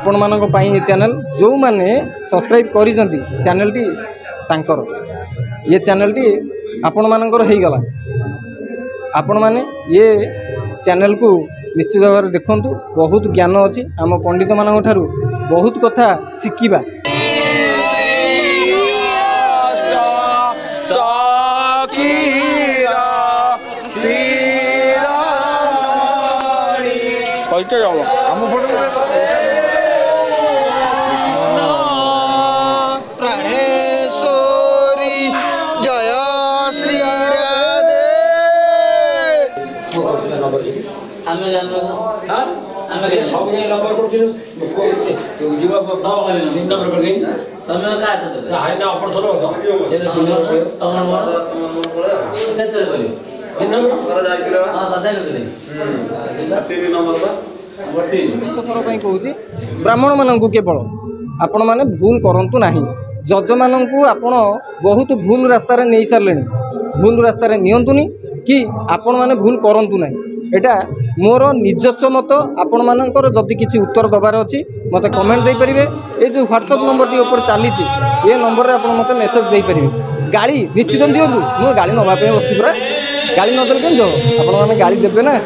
आपण मानक पई ये चैनल जो माने सब्सक्राइब करिसंती चैनल टी तांकर ये चैनल टी आपण मानकर हो गला आपण माने ये चैनल को निश्चित भाव में देखंतु बहुत ज्ञान अच्छी आम पंडित मान ठारू बहुत कथा शिखा ब्राह्मण मानू केवल आपण मैंने भूल करंतु नहीं जज मानू आपण बहुत भूल रास्तार नहीं सारे भूल रास्तार नियंतुनी कि आपण मैंने भूल करंतु नहीं एटा मोर निजस्व मत आपण मानकर जदि किसी उत्तर दबार अच्छी मत कमेंट दे पारे ये जो व्हाट्सएप नंबर टी ऊपर चली ये नंबर आप मत मेसेज दे पारे गाड़ी निश्चित दिंतु मुझे गाड़ी नवाई बस पूरा गाड़ी नदेले केमती हम आप गाड़ी देवे ना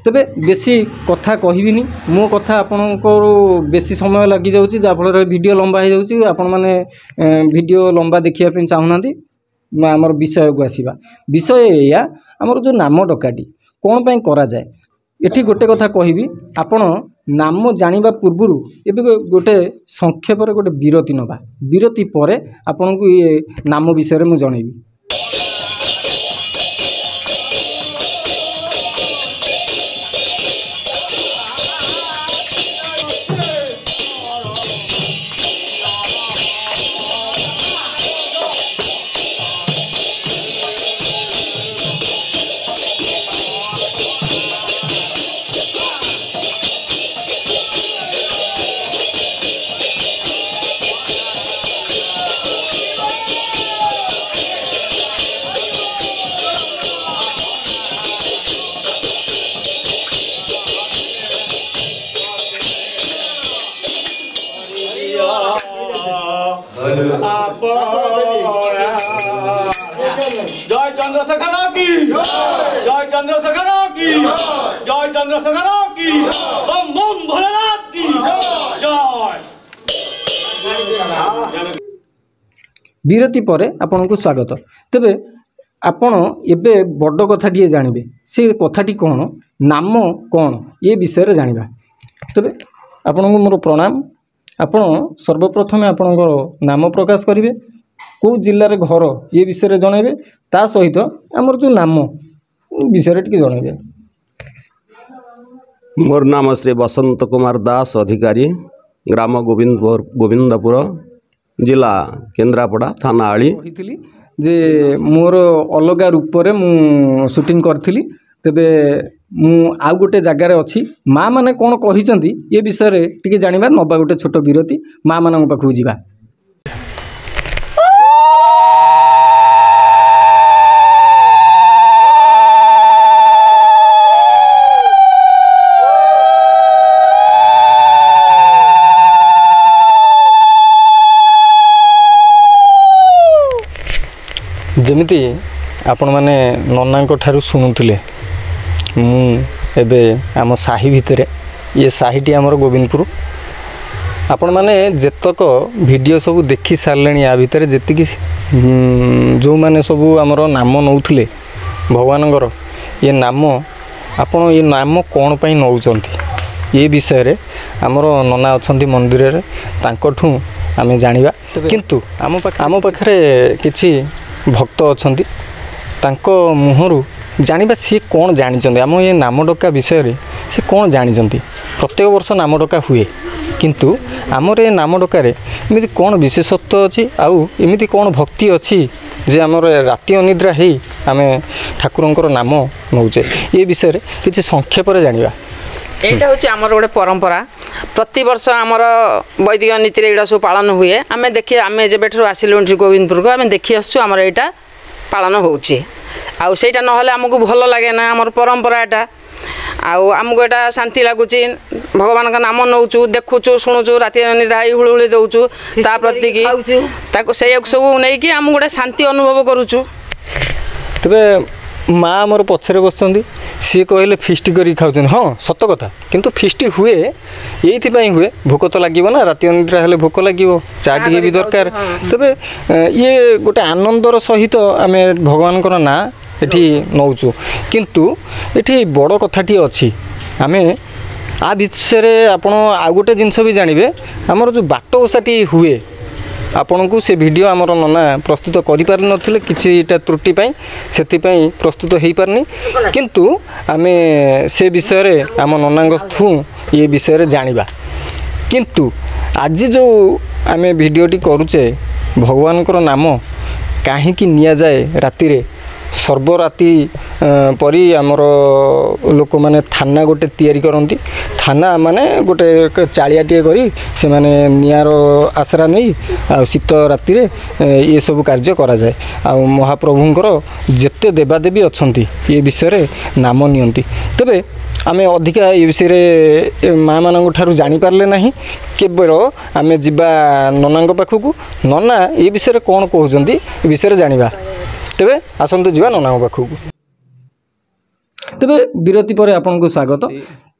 तेबे बेसी कथा कहबिनी मो कथा आपणकर बेसी समय लगी जाऊँगी जहाँफल वीडियो लंबा हो जाऊँगी आपण मैंने वीडियो लंबा देखापी चाहूना आमर विषय को आसवा विषय या आमर जो नाम डकाटी कौन पाई करा जाए एठी गोटे कथा कहबी आपण नाम जानिबा पूर्वरु एबे गोटे संक्षेप गोटे विरति नबा विरति परे आपण को ये नाम विषय में जनइबी जय चंद्रशेखर की जय चंद्रशेखर की जय चंद्रशेखर की बम बम भोलेनाथ की जय विरति परे आपन को स्वागत तेबे आपण एबे बड़ कथाटी जानबे से कथाटी कौन नाम कौन ये विषय रे जानिबा तेबे आपन को मोर प्रणाम आपण सर्वप्रथमे आपणकर नाम प्रकाश करिवे को जिल्लार घर ये विषय जनइबे ता सहित आमर जो नाम विषय टी जनइबे मोर नाम श्री बसंत कुमार दास अधिकारी ग्राम गोविंदपुर जिला केन्द्रापड़ा थाना आली जे मोर अलग रूप रे मु शूटिंग करथिली तेबे मु आउ गोटे जगार अच्छी माँ मैंने कौन कही ये विषय टी जाना नवा गोटे छोट विरति माँ मान पाखु जा जमिति आपण माने नन्ना ठारू शुणुले मु एबे आम साही भितर ये साहीटी आमर गोविंदपुर आपण माने जेतक वीडियो सब देखी सारे या भितर जी जो माने सब आमर नाम नौले भगवान ये नाम आपण ये नाम कौन पाई नौचंती ये विषय रे आमर नना अच्छा मंदिर रे तांकठू आमे जानिबा किंतु आम पाखरे किछि भक्त अछंती तांको मुहरु जानिबा सी कौन जानिचंती आम ये नाम डका विषय रे सी कौन जानिचंती प्रत्येक वर्ष नाम डका हुए किंतु आमर ए नाम डकार एमती कौन विशेषत्व अच्छी आउ एमती कौन भक्ति अच्छी जे आमर राति अनिद्रा हो आम ठाकुरंकर नाम नौचे ये विषय किसी संक्षेप जाना এইটা হচ্ছে আমার গোটে পরম্পরা প্রতি বর্ষ আমার বৈদিক নীতিরে এটা সব পালন হুয়ে আমি দেখি আমি যেবেঠার আসিলু গোবিন্দপুরকে আমি দেখি আসছু আমার এইটা পালন হচ্ছে আউ সেইটা নহলে আমাকে ভালো লাগে না আমার পরম্পরা এটা আউ আমাকে এটা শান্তি লাগুচি ভগবানଙ୍କ নাম নৌচু দেখুচু শুণুচু রাতি অনিদ্রা হই হুড়ুহুড়ি দৌচু তা প্রতি কি তাকে সেই সব নেইকি আমি গোটে শান্তি অনুভব করুচু তবে माँ आमर पछरे बस सी कहले फिस्ट कर खाऊँ हाँ सत कथा किंतु फिस्ट हुए ये हुए भोक तो लगे ना राति अनिद्रा हेले भोक लगे चा टे भी दरकार तबे ये गोटे आनंदर सहित आम भगवान ना ये नौचु किंतु ये बड़ कथाटी अच्छी आम आ विषय आपण आ गोटे जिनस भी जानवे आमर जो बाट ओसाटी हुए आपण को से वीडियो आमर नना प्रस्तुत करि पारि नथिले किछिटा त्रुटि पई सेति पई प्रस्तुत हेई पारनी किंतु आमे से विषय रे आम ननांग थू ये विषय रे जानिबा किंतु आज जो आमे वीडियोटी करूचे भगवानकर नाम काहे कि निया जाए राति रे सर्वराति परी आमर लोक माने थाना गोटे तैयारी करती थाना माने गोटे चालियाटे करी से माने नियार आसरा नहीं आ शीत राति रे ये सब कार्य करा जाए आ महाप्रभुंकर जेते देवादेवी अछंती ये विषय रे नाम नियंती तबे आमे अधिका ये विषय माँ मान ठारू जानी पारले नहीं केवल आमे जिबा ननांग पाखकू नना ये विषय कौन कहउजंती ये विषय जानिबा तेबे आसंतु जीवा ननांग पाखकू तेबे विरति पर आपन को स्वागत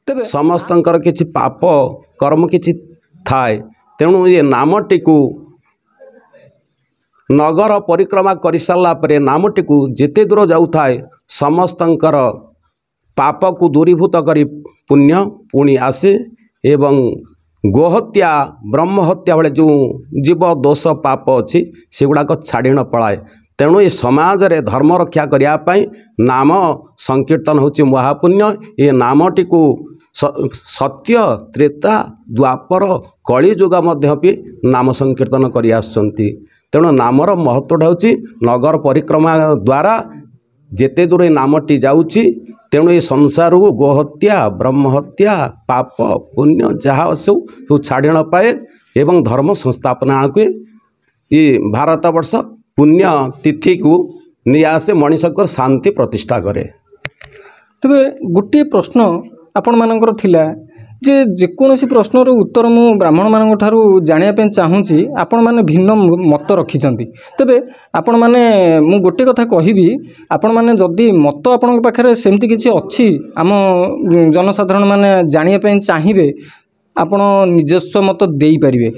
तेबे समस्तंकर किछि पाप कर्म किछि थाए तेणु ये नामटी को नगर परिक्रमा कर सारा पर नामटी को जेते दूर जाऊ थाए समस्तंकर पाप को दूरीभूत करी पुण्य पुणी आसे एवं गोहत्या ब्रह्महत्या भाई जो जीव दोष पाप अच्छी से गुड़ाक छाड़ी न पलाए तेणु ये समाज रे धर्म रक्षा करने नाम संकीर्तन होची महापुण्य ये नामटी को सत्य त्रेता द्वापर कली जुग मध्य भी नाम संकीर्तन कर आसुचंती तेणु नामर महत्वटा होची नगर परिक्रमा द्वारा जेते दूर नामटी जाउची तेणु ये संसार को गोहत्या ब्रह्महत्या पाप पुण्य जहाँ सब छाड़ी न पाए एवं धर्म संस्थापना को ये भारत वर्ष पुण्य तिथि को नहीं आसे मनीषकर शांति प्रतिष्ठा करे तबे गोटे प्रश्न आपण मानकर थिला जे जेकोसी प्रश्नर उत्तर मु ब्राह्मण मान ठारू जानिया पे चाहूँगी आपण माने भिन्न मत रखिछंती तबे आपण माने मु गोटे कथा कहिबी आपण माने जदी मत आपण पाखरे सेमती किछि अछि आम जनसाधारण माने जानिया पे चाहिबे आपण निजस्व मत देई परिबे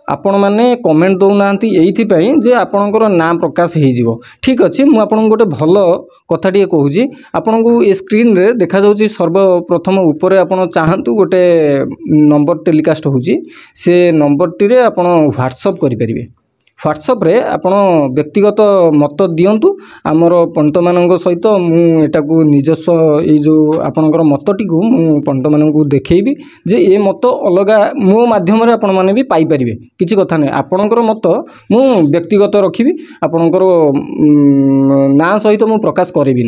आपण माने कमेंट दौ नांती एइथिपाई जे आपणकर नाम प्रकाश हो ठीक अच्छे मुझे आपन गोटे भल कथाटे कहूँ आपन को ये स्क्रीन रे देखा जाउची सर्वप्रथम ऊपर आपन चाहतु गोटे नंबर टेलीकास्ट होची से नंबर टी रे आपन व्हाट्सएप करि परिबे व्हाट्सएप रे आपण व्यक्तिगत मत दियंतु आमर पंडित मान सहित मुझा को निजस्व ये जो आपणकर मतटी को पंडित मान देखी जे ये मत अलग मो मध्यम आपण मैंने भी पाइपर किसी कथा नहीं आपणकर मत मु व्यक्तिगत रखी आपणकर ना सहित मु प्रकाश करी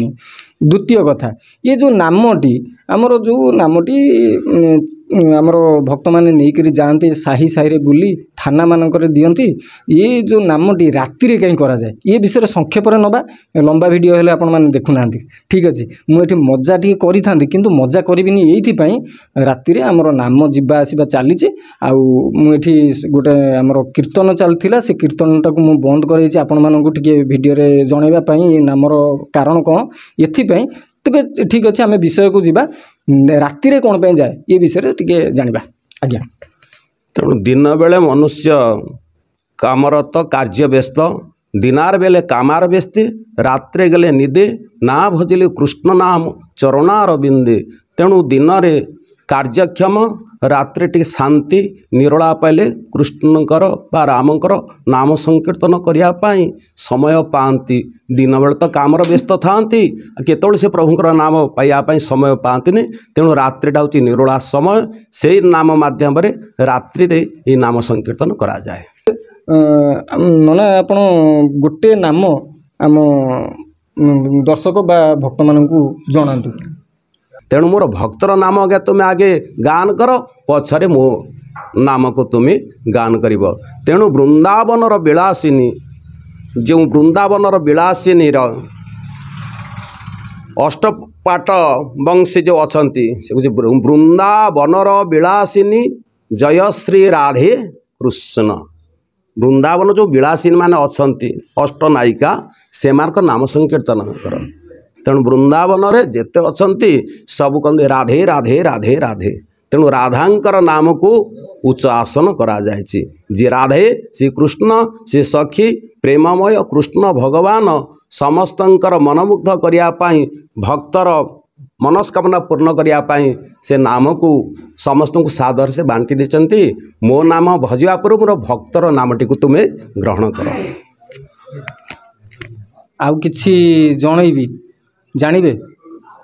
द्वितीय कथा ये जो नामटी आमर जो नामटी आमर भक्त मैंने नहीं जाते साही साही बुली थाना मानक दियंती ये जो नामटी राति रे कहीं करा जाए ये विषय संक्षेप नवा लंबा वीडियो हेले आपण माने देखुना ठीक अच्छे मुझे मजा टी करी था किंतु मजा करिबिनी एइथिपाई राति रे आमर नाम जिबा आसीबा चलीचे आठी गोटे आमर कीर्तन चलथिला से कीर्तन टाक मु बंद करैछि आपण मानकु टिके वीडियो रे जणैबा पई नामर कारण कौन एथिपाई तबे ठीक अच्छे आम विषय को जीवा राति रे कौन पे जाए ये विषय टिके जानिबा आज्ञा तेणु दिन बेले मनुष्य कामरत कार्य व्यस्त दिनार बेले कामार व्यस्ति रात्रे गले निदे ना भजिले कृष्ण नाम चरणार बिंदे तेणु दिन रे कार्यक्षम रात्रि टी शांति निरोला पाइले कृष्णकर बा रामकर नाम संकीर्तन करने समय पाती दिन बेले तो कामर व्यस्त था केतल से प्रभुंर नाम पाइबापी समय पाती तेणु रात्रिटा हूँ निरोला समय से नाम मध्यम रात्रि ये नाम संकीर्तन करा जाए। नना आपण गोटे नाम आम दर्शक बा भक्त मानू जनातु। तेणु मोर भक्तर नाम आगे तुम्हें आगे गान कर पछरे मो नाम को तुम्हें गान कर। तेणु वृंदावनर विलासिनी जो वृंदावनर विलासिनी अष्टपाठ वंशी जो अच्छा वृंदावनर विलासिनी जय श्री राधे कृष्ण। वृंदावन जो विलासिनी मान अच्छा अष्टनायिका से नाम संकीर्तन कर। तेणु वृंदावन में जेते अच्छा सब कहते राधे राधे राधे राधे। तेणु राधांकर नाम को उच्च आसन करा जायछि। जे राधे श्री कृष्ण से सखी प्रेममय कृष्ण भगवान समस्तंकर मनमुग्ध करने भक्तर मनस्कामना पूर्ण करने से नाम को समस्त को सादर से बांटी देचंती। मो नाम भजिया पूर्व मोर भक्तर नामटी को तुम्हें ग्रहण कर। आउ किछि जनइबी जानवे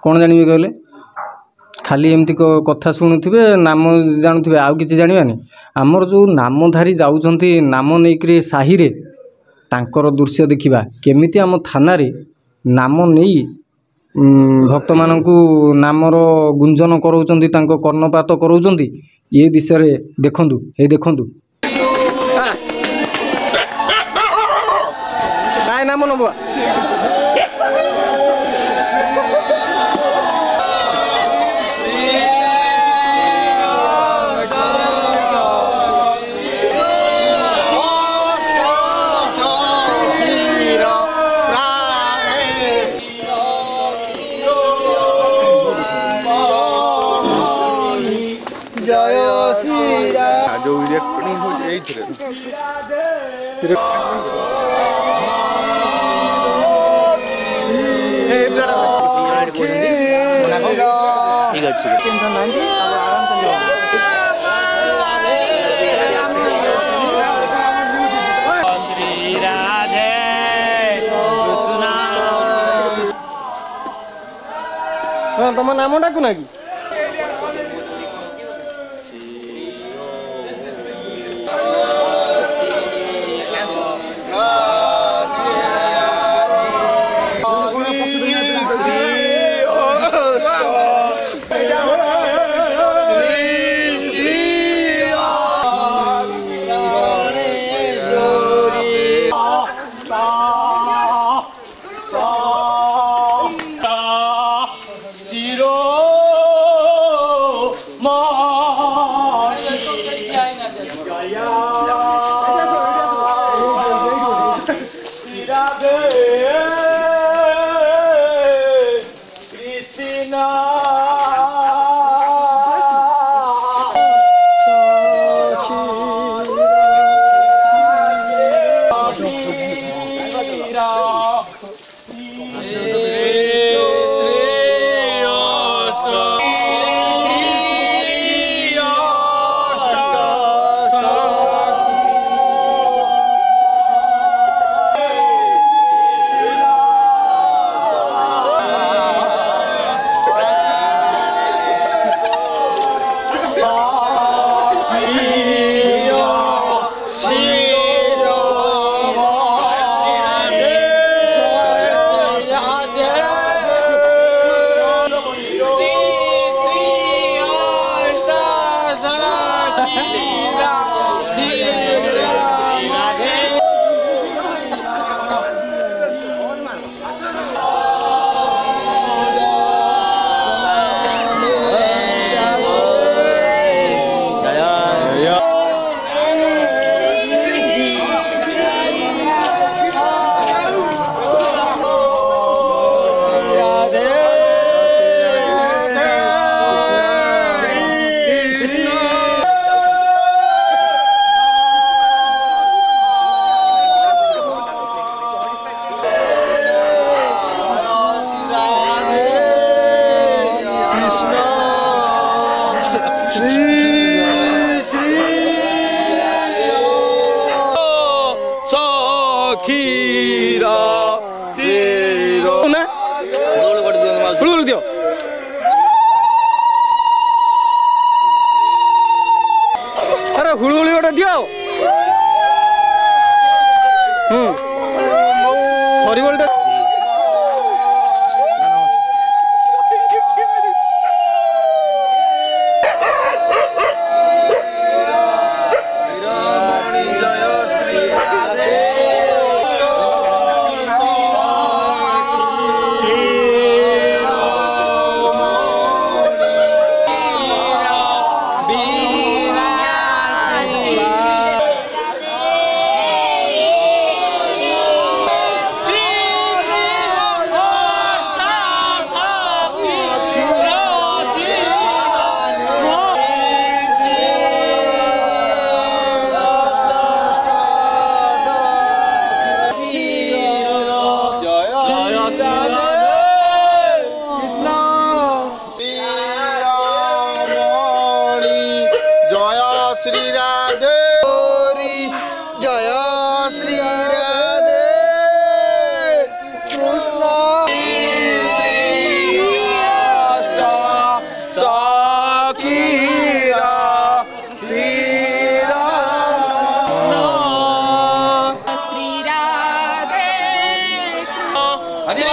कौन जानवे कहले खाली एमती कथा शुणुवे नाम जानुवे आउ किछि जानवानी। आमर जो नामधारी जाउछंती नाम नेइकरी साही रे तांकर दृश्य देखिबा केमिति आम थाना रे नाम नेई भक्त मानकू नामर गुंजन कराउछंती तांको कर्णपात कराउछंती ये विषय रे देखंतु हे देखंतु काय नाम नबा तुम नाम डाकू ना कि श्री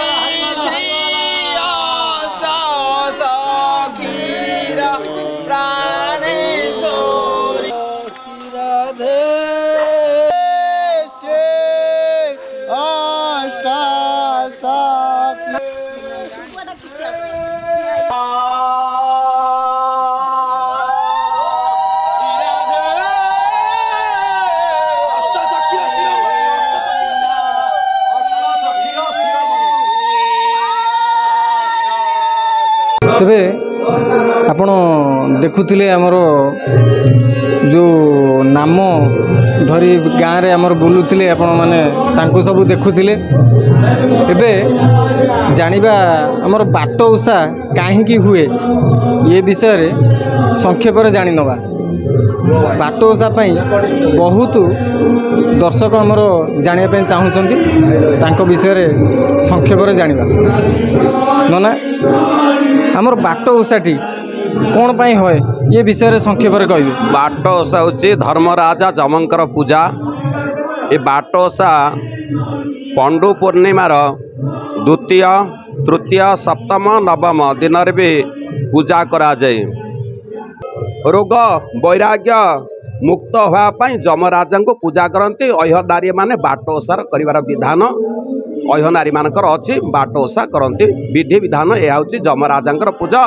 अष्ट सखीर प्राणेश्वरी राधे तेरे आपण देखुले आमर जो नाम धरी गाँव रे आमर बुलुले आपण माने तांको सब देखुले एबे जानिबा आमर बाट उषा काहींकी हुए ये विषय रे संक्षेप रे जानि नबा बाट उषा पई बहुत दर्शक आमर जानिया पई चाहुचंती तांको विषय रे संक्षेप रे जानिबा नना आमर बाट उषाटी कौन पाई होए ये विषय रे संक्षेप रे कहबे। बाट ओषा हूँ धर्मराजा जमंकर पूजा। ये बाट ओषा पंडु पूर्णिमार द्वितीय तृतीय सप्तम नवम दिन भी पूजा करा जाए। रोग वैराग्य मुक्त होगापाई जमराजा को पूजा करती। अह नारी माने बाट ओषार कर विधान अह नारी मानकर अच्छी बाट ओषा करती विधि विधान यह हूँ जमराजा पूजा।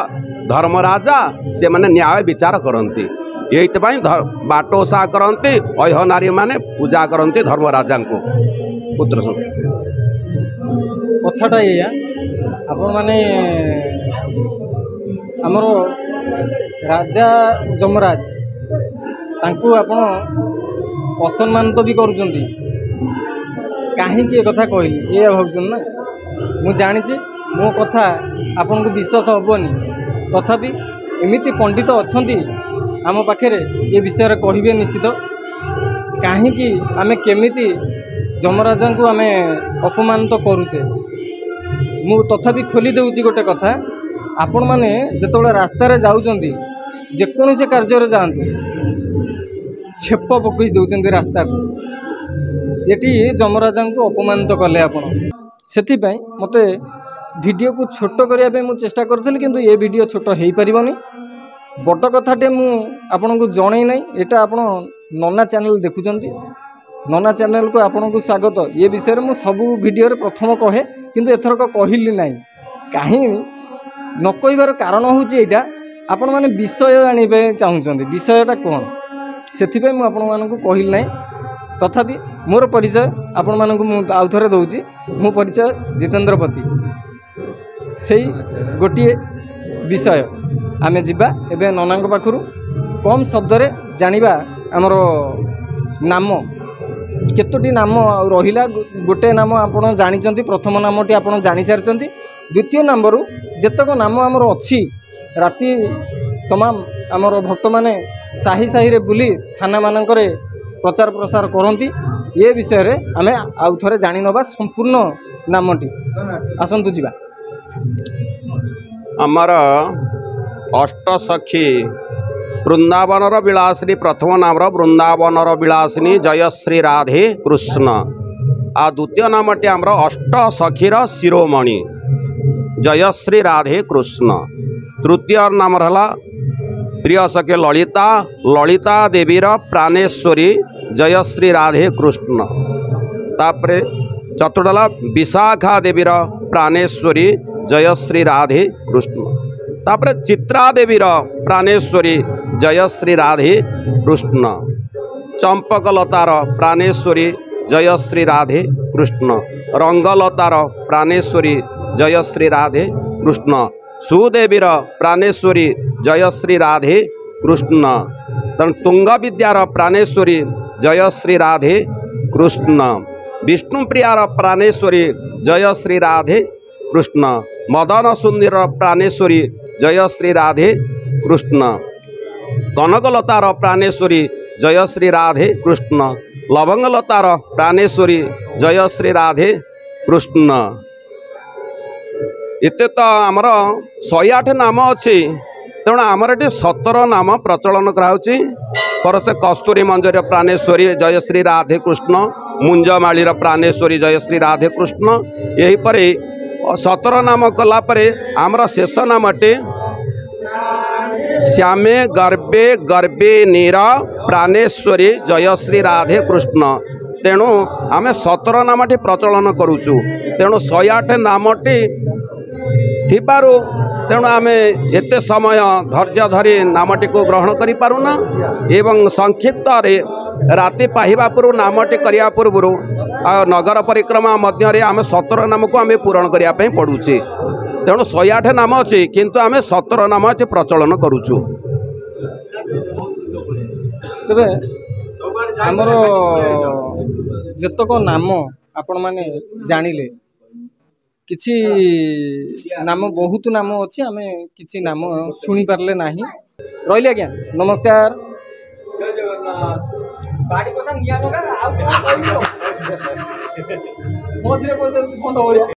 धर्मराजा से माने न्याय विचार करती ये बाट ओषा करती। अह नारी माने पूजा करती धर्मराजा को पुत्र कथाटा या आपण माने आमर राजा जमराज तांकु आपण असम्मान तो भी करुचंती कहीं कथा कहली ये भावुन ना मु जानी मो कथा आपन को विश्वास हेनी तथापि एमिति पंडित अच्छी आम पाखे ये विषय कहे निश्चित कहीं आम केमिति जमराजा को आम अपमान तो करुचे मु तथापि खोली देउची गोटे कथा आपण माने जेतोले रास्ता रे जाउचंती जेकोसी कार्य जातु छेप पकई दौरान रास्ता को ये जमराजा को अपमानित कले आपण से मत वीडियो को छोट करने मु चेष्टा करी किंतु ये वीडियो छोट हो पारनी बड़ कथाटे मु आपन को जन ना यहाँ आप नना चैनल देखुं नना चैनल को आपन को स्वागत ये विषय में सब वीडियो रे प्रथम कहे किंतु एथरक कहली ना कहीं न कहबार कारण हूँ यहाँ आपण मैंने विषय जानापी चाहूँगी विषयटा कौन से मुझे कहली ना तथापि मोर परिचय आपण मानक आउ थे दूसरी मो परिचय जितेन्द्रपति से गोटे विषय आमे जिबा एबे नना पाखु कम शब्द रे जानिबा आमर नाम केतोटी नाम रहिला गोटे नाम आपण जानिचंती प्रथम नामटी आपण जानि सारचंती द्वितीय नंबर जेतक नाम आमर अछि राति तमाम आमर भक्त माने साही साही रे बुली थाना मानकरे प्रचार प्रसार करती ये विषय रे आमे आउ थरे जानि नबा संपूर्ण नामटी आसंतु जिबा आमर अष्टसखी वृंदावनर विलासिनी प्रथम नाम वृंदावनर विलासिनी जयश्री राधे कृष्ण आ द्वितीय नामटी आमर अष्टसखीर शिरोमणि जयश्री राधे कृष्ण तृतीय नाम रहा प्रिय सखी ललिता ललिता देवीर प्राणेश्वरी जयश्री राधे कृष्ण तापरे चतुर्थला विशाखा देवीर प्राणेश्वरी जयश्री राधे कृष्ण तापरे चित्रा देवीर प्राणेश्वरी जयश्री राधे कृष्ण चंपकलतार प्राणेश्वरी जयश्री राधे कृष्ण रंगलतार प्राणेश्वरी जयश्री राधे कृष्ण सुदेवीर प्राणेश्वरी जयश्री राधे कृष्ण तुंग विद्यार प्राणेश्वरी जयश्री राधे कृष्ण विष्णुप्रियार प्राणेश्वरी जयश्री राधे कृष्ण मदन सुंदर प्राणेश्वरी जयश्री राधे कृष्ण कनकलतार प्राणेश्वरी जयश्री राधे कृष्ण लवंगलतार प्राणेश्वरी जयश्री राधे कृष्ण इते तो आमर 108 नाम अच्छी तेणु आमर ये 17 नाम प्रचलन कराऊँगी पर से कस्तूरी मंजरी प्राणेश्वरी जयश्री राधे कृष्ण मुंजमालीर प्राणेश्वरी जयश्री राधे कृष्ण यहीपर 17 नाम कलापर आमर शेष नामटे श्यामे गर्भे गर्भे नीरा प्राणेश्वरी जयश्री राधे कृष्ण। तेणु आम 17 नामटी प्रचलन करुचु। तेणु 108 नामटी थिबारु तेणु आम एते समय धैर्य धरी नामटी को ग्रहण करि पारुना एवं संक्षिप्त रे राति पाहिबा पूर्व नामटी करिया पूर्व नगर परिक्रमा मध्य आम 17 नाम को आम पूरण करिया पई पडुचे। तेणु 108 नाम अच्छे किंतु आम 17 नाम अच्छे प्रचलन करुचु। तेबे हमर जतक नाम आपण माने जानिले किछि नाम बहुत नाम अच्छी आम किछि नाम शुणी पारले नाही रहिले आज्ञा नमस्कार।